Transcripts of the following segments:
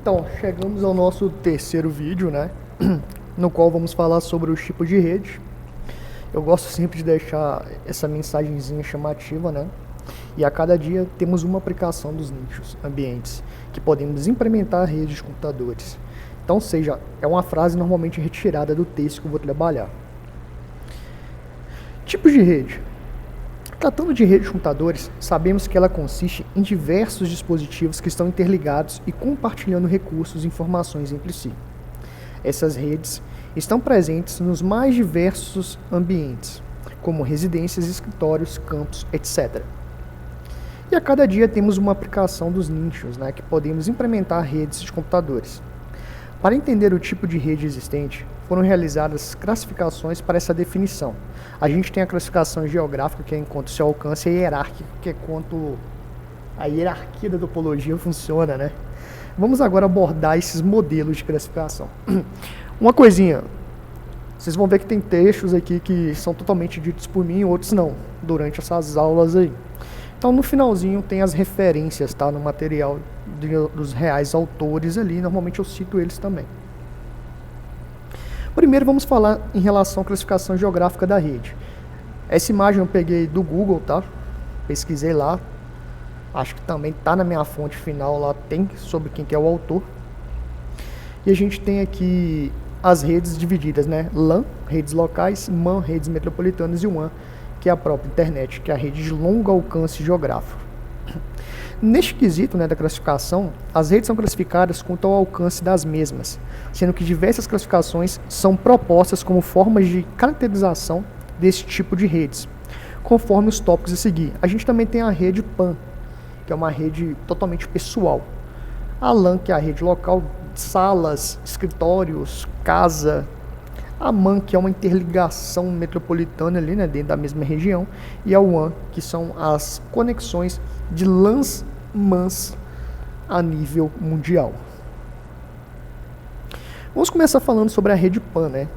Então, chegamos ao nosso terceiro vídeo, né? No qual vamos falar sobre os tipos de rede. Eu gosto sempre de deixar essa mensagenzinha chamativa, né? E a cada dia temos uma aplicação dos nichos, ambientes, que podemos implementar redes de computadores. Então, seja, é uma frase normalmente retirada do texto que eu vou trabalhar. Tipos de rede. Tratando de rede de computadores, sabemos que ela consiste em diversos dispositivos que estão interligados e compartilhando recursos e informações entre si. Essas redes estão presentes nos mais diversos ambientes, como residências, escritórios, campos, etc. E a cada dia temos uma aplicação dos nichos, né, que podemos implementar redes de computadores. Para entender o tipo de rede existente, foram realizadas classificações para essa definição. A gente tem a classificação geográfica, que é enquanto seu alcance, e a hierárquica, que é quanto a hierarquia da topologia funciona, né? Vamos agora abordar esses modelos de classificação. Uma coisinha, vocês vão ver que tem textos aqui que são totalmente ditos por mim, outros não, durante essas aulas aí. Então, no finalzinho tem as referências, tá, no material dos reais autores ali, normalmente eu cito eles também. Primeiro vamos falar em relação à classificação geográfica da rede. Essa imagem eu peguei do Google, tá? Pesquisei lá. Acho que também está na minha fonte final, lá tem sobre quem que é o autor. E a gente tem aqui as redes divididas, né? LAN, redes locais, MAN, redes metropolitanas e WAN, que é a própria internet, que é a rede de longo alcance geográfico. Neste quesito, né, da classificação, as redes são classificadas quanto ao alcance das mesmas, sendo que diversas classificações são propostas como formas de caracterização desse tipo de redes, conforme os tópicos a seguir. A gente também tem a rede PAN, que é uma rede totalmente pessoal. A LAN, que é a rede local, salas, escritórios, casa. A MAN, que é uma interligação metropolitana ali, né, dentro da mesma região. E a WAN, que são as conexões de LANs, MANs a nível mundial. Vamos começar falando sobre a rede PAN, né?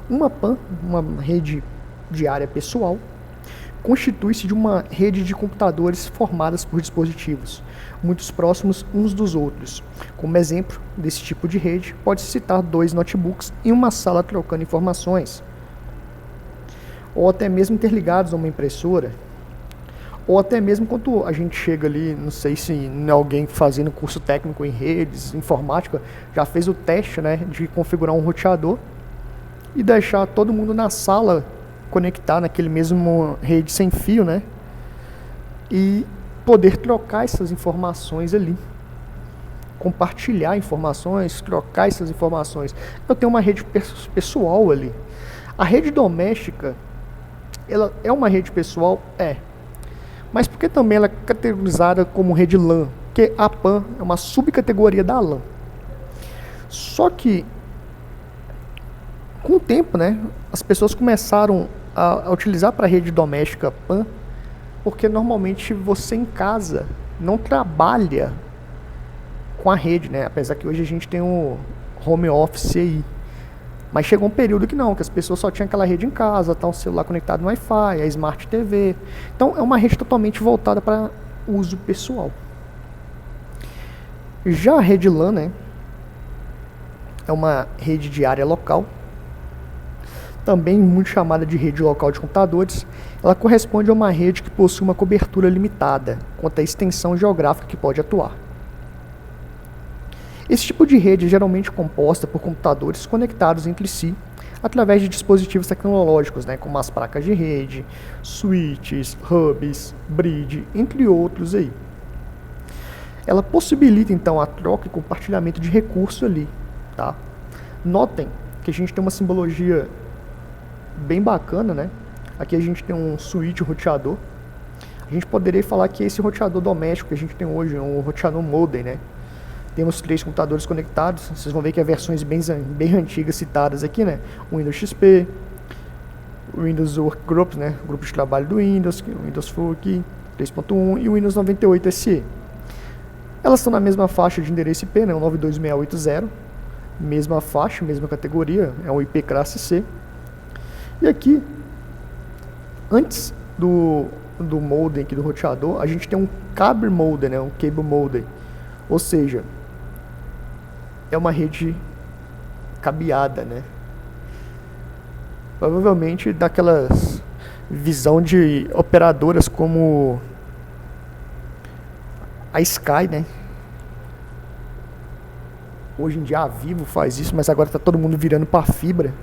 Uma PAN, uma rede de área pessoal, constitui-se de uma rede de computadores formadas por dispositivos, muito próximos uns dos outros. Como exemplo desse tipo de rede, pode-se citar 2 notebooks em uma sala trocando informações, ou até mesmo interligados a uma impressora, ou até mesmo quando a gente chega ali, não sei se alguém fazendo curso técnico em redes, informática, já fez o teste, né, de configurar um roteador e deixar todo mundo na sala conectar naquele mesmo rede sem fio, né? E poder trocar essas informações ali. Compartilhar informações, trocar essas informações. Eu tenho uma rede pessoal ali. A rede doméstica, ela é uma rede pessoal? É. Mas por que também ela é categorizada como rede LAN? Porque a PAN é uma subcategoria da LAN. Só que com o tempo, né, as pessoas começaram a utilizar para a rede doméstica PAN, porque normalmente você em casa não trabalha com a rede, né? Apesar que hoje a gente tem o home office aí. Mas chegou um período que não, que as pessoas só tinham aquela rede em casa, tá um celular conectado no Wi-Fi, a Smart TV. Então é uma rede totalmente voltada para uso pessoal. Já a rede LAN, né, é uma rede de área local, também muito chamada de rede local de computadores. Ela corresponde a uma rede que possui uma cobertura limitada quanto à extensão geográfica que pode atuar. Esse tipo de rede é geralmente composta por computadores conectados entre si através de dispositivos tecnológicos, né, como as placas de rede, switches, hubs, bridge, entre outros aí. Ela possibilita então a troca e compartilhamento de recursos ali, tá? Notem que a gente tem uma simbologia bem bacana, né? Aqui a gente tem um switch roteador. A gente poderia falar que esse roteador doméstico que a gente tem hoje é um roteador modem, né? Temos 3 computadores conectados. Vocês vão ver que há versões bem antigas citadas aqui, né? O Windows XP, o Windows Workgroups, né? Grupo de trabalho do Windows, o Windows Fork 3.1 e o Windows 98 SE. Elas estão na mesma faixa de endereço IP, né? O 92680. Mesma faixa, mesma categoria, é um IP classe C. E aqui, antes do modem aqui do roteador, a gente tem um cable modem, né? Um cable modem. Ou seja, é uma rede cabeada, né? Provavelmente daquelas visão de operadoras como a Sky, né? Hoje em dia a Vivo faz isso, mas agora está todo mundo virando para fibra.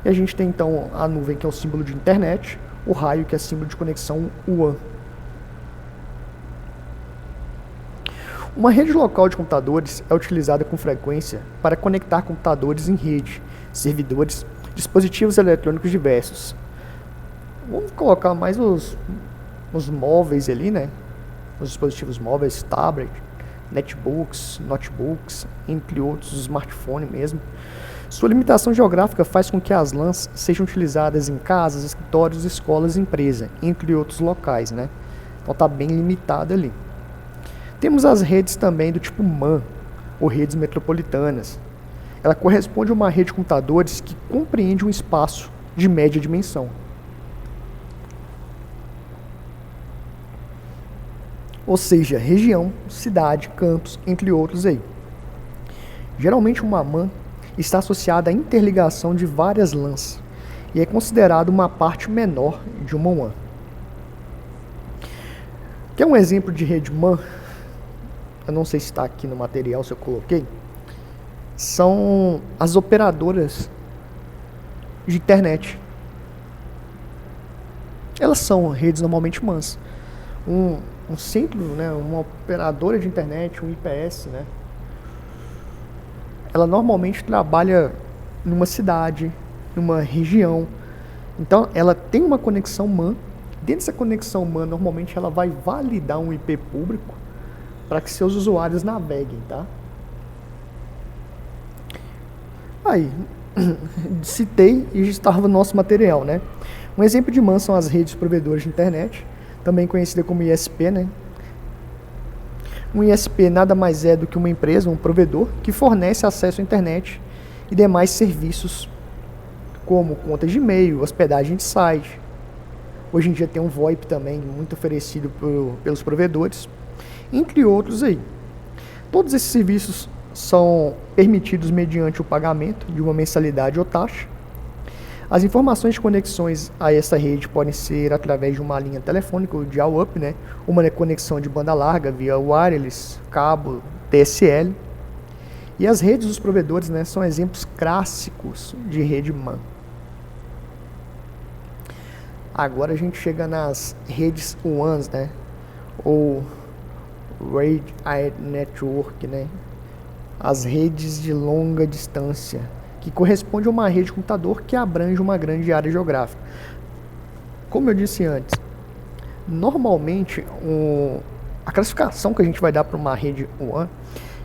E a gente tem então a nuvem, que é o símbolo de internet, o raio, que é símbolo de conexão WAN. Uma rede local de computadores é utilizada com frequência para conectar computadores em rede, servidores, dispositivos eletrônicos diversos. Vamos colocar mais os móveis ali, né? Os dispositivos móveis, tablet, netbooks, notebooks, entre outros, smartphone mesmo. Sua limitação geográfica faz com que as LANs sejam utilizadas em casas, escritórios, escolas, empresas, entre outros locais, né? Então está bem limitado ali. Temos as redes também do tipo MAN, ou redes metropolitanas. Ela corresponde a uma rede de computadores que compreende um espaço de média dimensão. Ou seja, região, cidade, campus, entre outros aí. Geralmente uma MAN está associada à interligação de várias LANs e é considerada uma parte menor de uma WAN. Quer um exemplo de rede MAN? Eu não sei se está aqui no material, se eu coloquei. São as operadoras de internet. Elas são redes normalmente MANs. Um centro, né, uma operadora de internet, um IPS, né, ela normalmente trabalha numa cidade, numa região. Então, ela tem uma conexão MAN. Dentro dessa conexão MAN, normalmente ela vai validar um IP público para que seus usuários naveguem, tá? Aí, citei e estava no nosso material, né? Um exemplo de MAN são as redes provedores de internet, também conhecida como ISP, né? Um ISP nada mais é do que uma empresa, um provedor, que fornece acesso à internet e demais serviços, como contas de e-mail, hospedagem de site. Hoje em dia tem um VoIP também, muito oferecido pelos provedores, entre outros aí. Todos esses serviços são permitidos mediante o pagamento de uma mensalidade ou taxa. As informações de conexões a essa rede podem ser através de uma linha telefônica, o dial-up, né? Uma conexão de banda larga via wireless, cabo, DSL. E as redes dos provedores, né, são exemplos clássicos de rede MAN. Agora a gente chega nas redes WANs, né? Ou Wide Area Network, né? As redes de longa distância, que corresponde a uma rede de computador que abrange uma grande área geográfica. Como eu disse antes, normalmente a classificação que a gente vai dar para uma rede WAN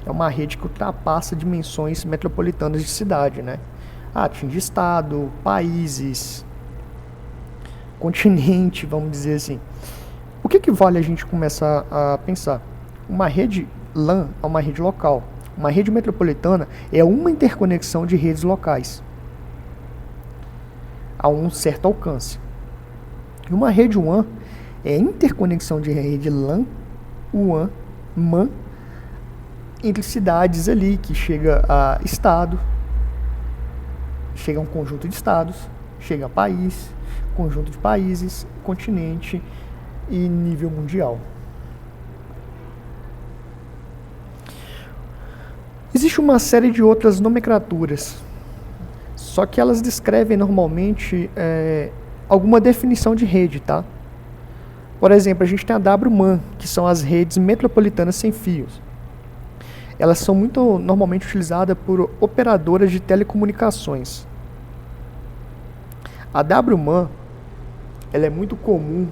é uma rede que ultrapassa dimensões metropolitanas de cidade, né? Atinge estado, países, continente, vamos dizer assim. O que vale a gente começar a pensar? Uma rede LAN é uma rede local. Uma rede metropolitana é uma interconexão de redes locais a um certo alcance. E uma rede WAN é a interconexão de rede LAN, WAN, MAN, entre cidades ali, que chega a estado, chega a um conjunto de estados, chega a país, conjunto de países, continente e nível mundial. Existe uma série de outras nomenclaturas, só que elas descrevem normalmente alguma definição de rede, tá? Por exemplo, a gente tem a WMAN, que são as redes metropolitanas sem fios. Elas são muito normalmente utilizadas por operadoras de telecomunicações. A WMAN, ela é muito comum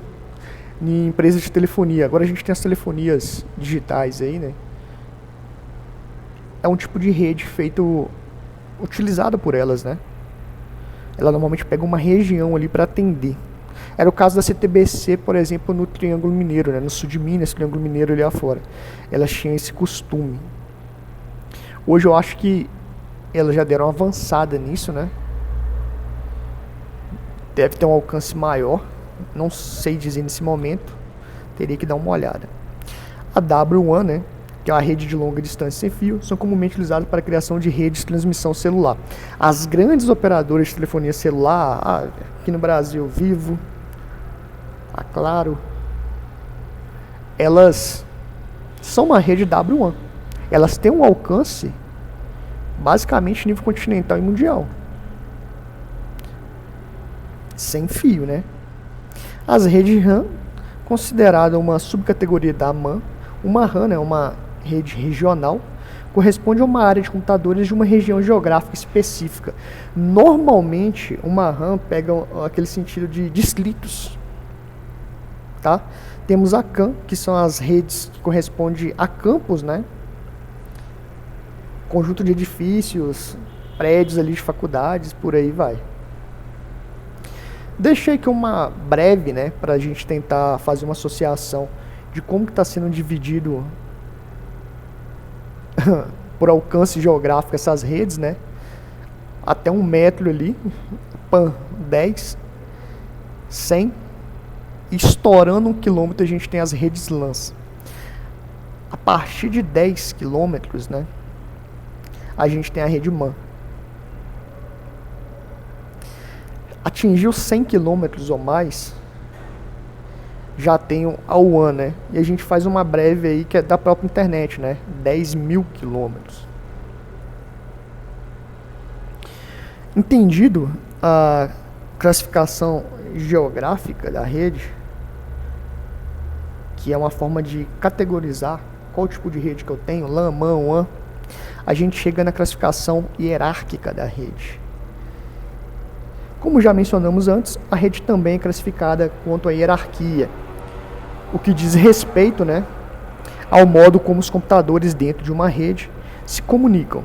em empresas de telefonia. Agora a gente tem as telefonias digitais aí, né? É um tipo de rede utilizada por elas, né? Ela normalmente pega uma região ali para atender. Era o caso da CTBC, por exemplo, no Triângulo Mineiro, né? No sul de Minas, Triângulo Mineiro ali afora. Elas tinham esse costume. Hoje eu acho que elas já deram uma avançada nisso, né? Deve ter um alcance maior. Não sei dizer nesse momento. Teria que dar uma olhada. A W1, né? que é a rede de longa distância sem fio, são comumente utilizadas para a criação de redes de transmissão celular. As grandes operadoras de telefonia celular, aqui no Brasil, Vivo, a Claro, elas são uma rede W1. Elas têm um alcance basicamente nível continental e mundial. Sem fio, né? As redes RAN, considerada uma subcategoria da MAN, uma RAN é uma rede regional, corresponde a uma área de computadores de uma região geográfica específica. Normalmente, uma RAN pega aquele sentido de distritos, tá? Temos a CAN, que são as redes que correspondem a campos, né? Conjunto de edifícios, prédios ali de faculdades, por aí vai. Deixei aqui uma breve, né, para a gente tentar fazer uma associação de como que está sendo dividido por alcance geográfico essas redes, né? Até 1 metro ali, PAN 10, 100, estourando 1 quilômetro a gente tem as redes LANs. A partir de 10 quilômetros, né, a gente tem a rede MAN. Atingiu 100 quilômetros ou mais, já tem a WAN, né? E a gente faz uma breve aí que é da própria internet, né? 10.000 quilômetros. Entendido a classificação geográfica da rede, que é uma forma de categorizar qual tipo de rede que eu tenho, LAN, MAN, WAN, a gente chega na classificação hierárquica da rede. Como já mencionamos antes, a rede também é classificada quanto à hierarquia, o que diz respeito, né, ao modo como os computadores dentro de uma rede se comunicam.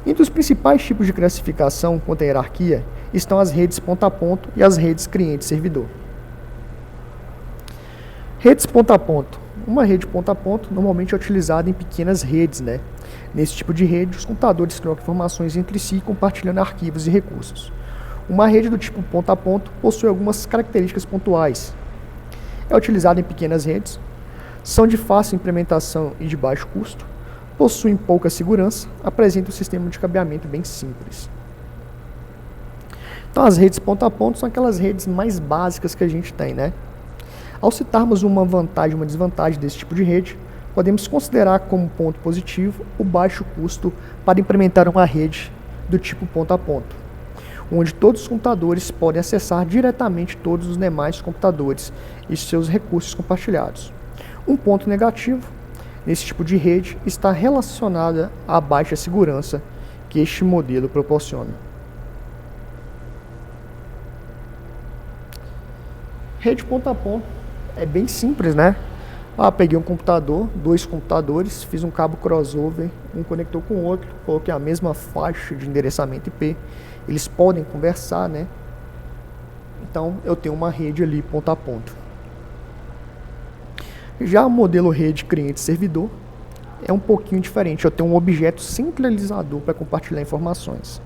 Entre os principais tipos de classificação quanto à hierarquia estão as redes ponto a ponto e as redes cliente-servidor. Redes ponto a ponto. Uma rede ponto a ponto normalmente é utilizada em pequenas redes, né? Nesse tipo de rede, os computadores trocam informações entre si, compartilhando arquivos e recursos. Uma rede do tipo ponto a ponto possui algumas características pontuais. É utilizada em pequenas redes, são de fácil implementação e de baixo custo, possuem pouca segurança, apresentam um sistema de cabeamento bem simples. Então as redes ponto a ponto são aquelas redes mais básicas que a gente tem, né? Ao citarmos uma vantagem e uma desvantagem desse tipo de rede, podemos considerar como ponto positivo o baixo custo para implementar uma rede do tipo ponto a ponto, onde todos os computadores podem acessar diretamente todos os demais computadores e seus recursos compartilhados. Um ponto negativo nesse tipo de rede está relacionada à baixa segurança que este modelo proporciona. Rede ponto a ponto é bem simples, né? Peguei um computador, 2 computadores, fiz um cabo crossover, um conectou com o outro, coloquei a mesma faixa de endereçamento IP, eles podem conversar, né? Então eu tenho uma rede ali ponto a ponto. Já o modelo rede cliente-servidor é um pouquinho diferente, eu tenho um objeto centralizador para compartilhar informações.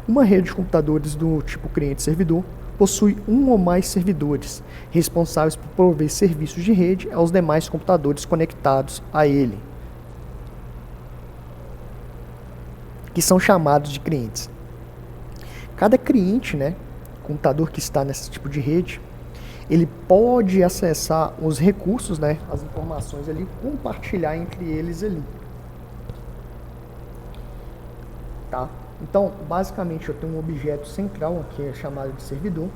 Uma rede de computadores do tipo cliente-servidor possui um ou mais servidores, responsáveis por prover serviços de rede aos demais computadores conectados a ele, que são chamados de clientes. Cada cliente, né, computador que está nesse tipo de rede, ele pode acessar os recursos, né, as informações ali, compartilhar entre eles ali. Tá? Então, basicamente, eu tenho um objeto central, que é chamado de servidor,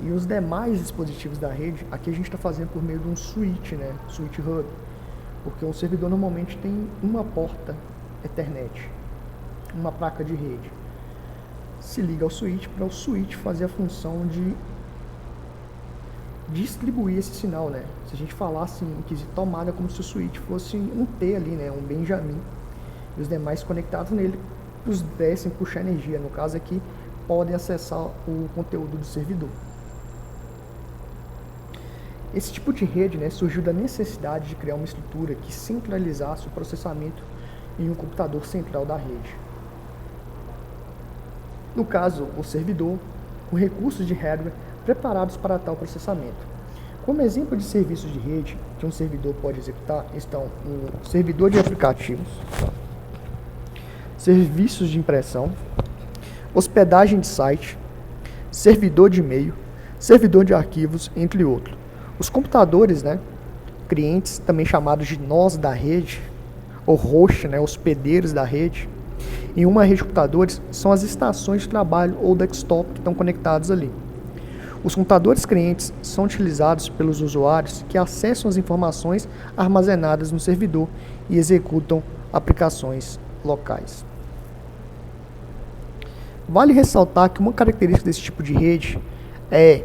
e os demais dispositivos da rede, aqui a gente está fazendo por meio de um switch, né, switch hub, porque um servidor normalmente tem uma porta Ethernet, uma placa de rede. Se liga ao switch para o switch fazer a função de distribuir esse sinal, né? Se a gente falasse em quesito tomada, como se o switch fosse um T ali, né, um Benjamin, e os demais conectados nele os dessem puxar energia, no caso aqui, podem acessar o conteúdo do servidor. Esse tipo de rede, né, surgiu da necessidade de criar uma estrutura que centralizasse o processamento em um computador central da rede. No caso, o servidor, com recursos de hardware preparados para tal processamento. Como exemplo de serviços de rede que um servidor pode executar estão um servidor de aplicativos, serviços de impressão, hospedagem de site, servidor de e-mail, servidor de arquivos, entre outros. Os computadores, né, clientes, também chamados de nós da rede, ou host, né, hospedeiros da rede, em uma rede de computadores são as estações de trabalho ou desktop que estão conectados ali. Os computadores clientes são utilizados pelos usuários que acessam as informações armazenadas no servidor e executam aplicações locais. Vale ressaltar que uma característica desse tipo de rede é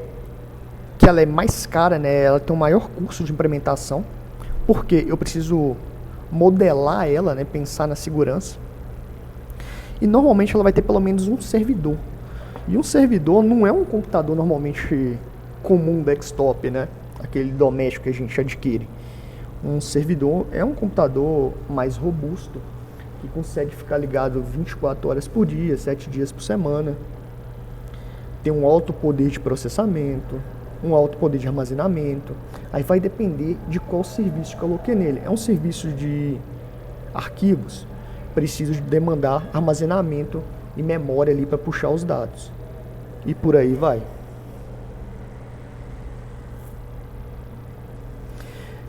que ela é mais cara, né? Ela tem um maior custo de implementação, porque eu preciso modelar ela, né? Pensar na segurança. E normalmente ela vai ter pelo menos um servidor. E um servidor não é um computador normalmente comum desktop, né? Aquele doméstico que a gente adquire. Um servidor é um computador mais robusto, que consegue ficar ligado 24 horas por dia, 7 dias por semana. Tem um alto poder de processamento, um alto poder de armazenamento. Aí vai depender de qual serviço que eu coloquei nele. É um serviço de arquivos, preciso demandar armazenamento e memória ali para puxar os dados. E por aí vai.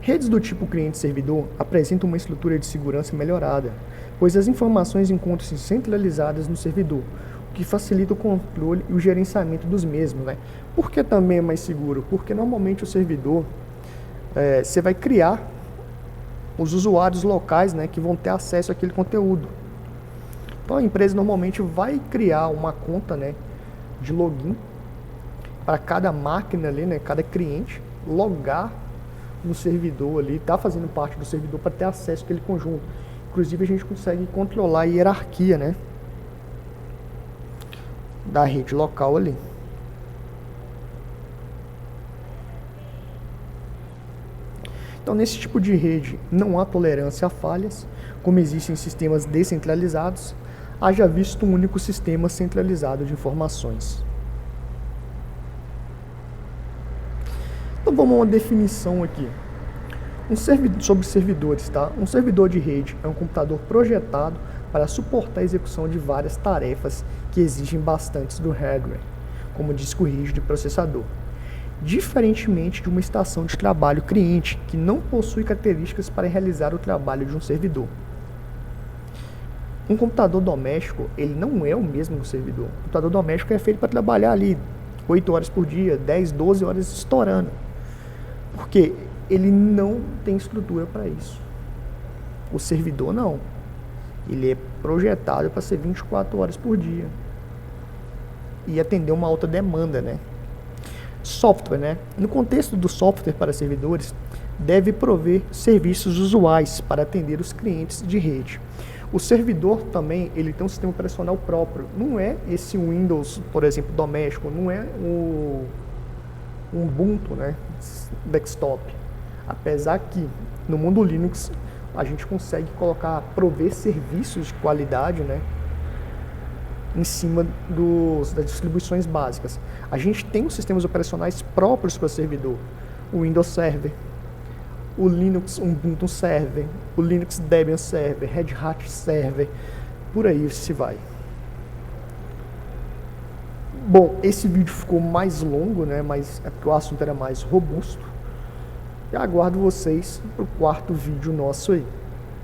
Redes do tipo cliente-servidor apresentam uma estrutura de segurança melhorada, pois as informações encontram-se centralizadas no servidor, o que facilita o controle e o gerenciamento dos mesmos, né? Por que também é mais seguro? Porque normalmente o servidor, você vai criar os usuários locais, né, que vão ter acesso àquele conteúdo. Então a empresa normalmente vai criar uma conta, né, de login para cada máquina ali, né, cada cliente, logar no servidor ali, tá fazendo parte do servidor para ter acesso àquele conjunto. Inclusive a gente consegue controlar a hierarquia, né, da rede local ali. Então, nesse tipo de rede, não há tolerância a falhas, como existem em sistemas descentralizados, haja visto um único sistema centralizado de informações. Então, vamos a uma definição aqui. Sobre servidores, tá? Um servidor de rede é um computador projetado para suportar a execução de várias tarefas que exigem bastante do hardware, como disco rígido e processador. Diferentemente de uma estação de trabalho cliente, que não possui características para realizar o trabalho de um servidor. Um computador doméstico, ele não é o mesmo que um servidor. O computador doméstico é feito para trabalhar ali 8 horas por dia, 10, 12 horas estourando. Porque ele não tem estrutura para isso. O servidor não. Ele é projetado para ser 24 horas por dia. E atender uma alta demanda, né? Software, né? No contexto do software para servidores, deve prover serviços usuais para atender os clientes de rede. O servidor também, ele tem um sistema operacional próprio. Não é esse Windows, por exemplo, doméstico, não é o Ubuntu, né, desktop. Apesar que no mundo Linux a gente consegue prover serviços de qualidade, né, em cima das distribuições básicas. A gente tem os sistemas operacionais próprios para o servidor. O Windows Server, o Linux Ubuntu Server, o Linux Debian Server, Red Hat Server, por aí se vai. Bom, esse vídeo ficou mais longo, né, mas é porque o assunto era mais robusto. E aguardo vocês para o quarto vídeo nosso aí.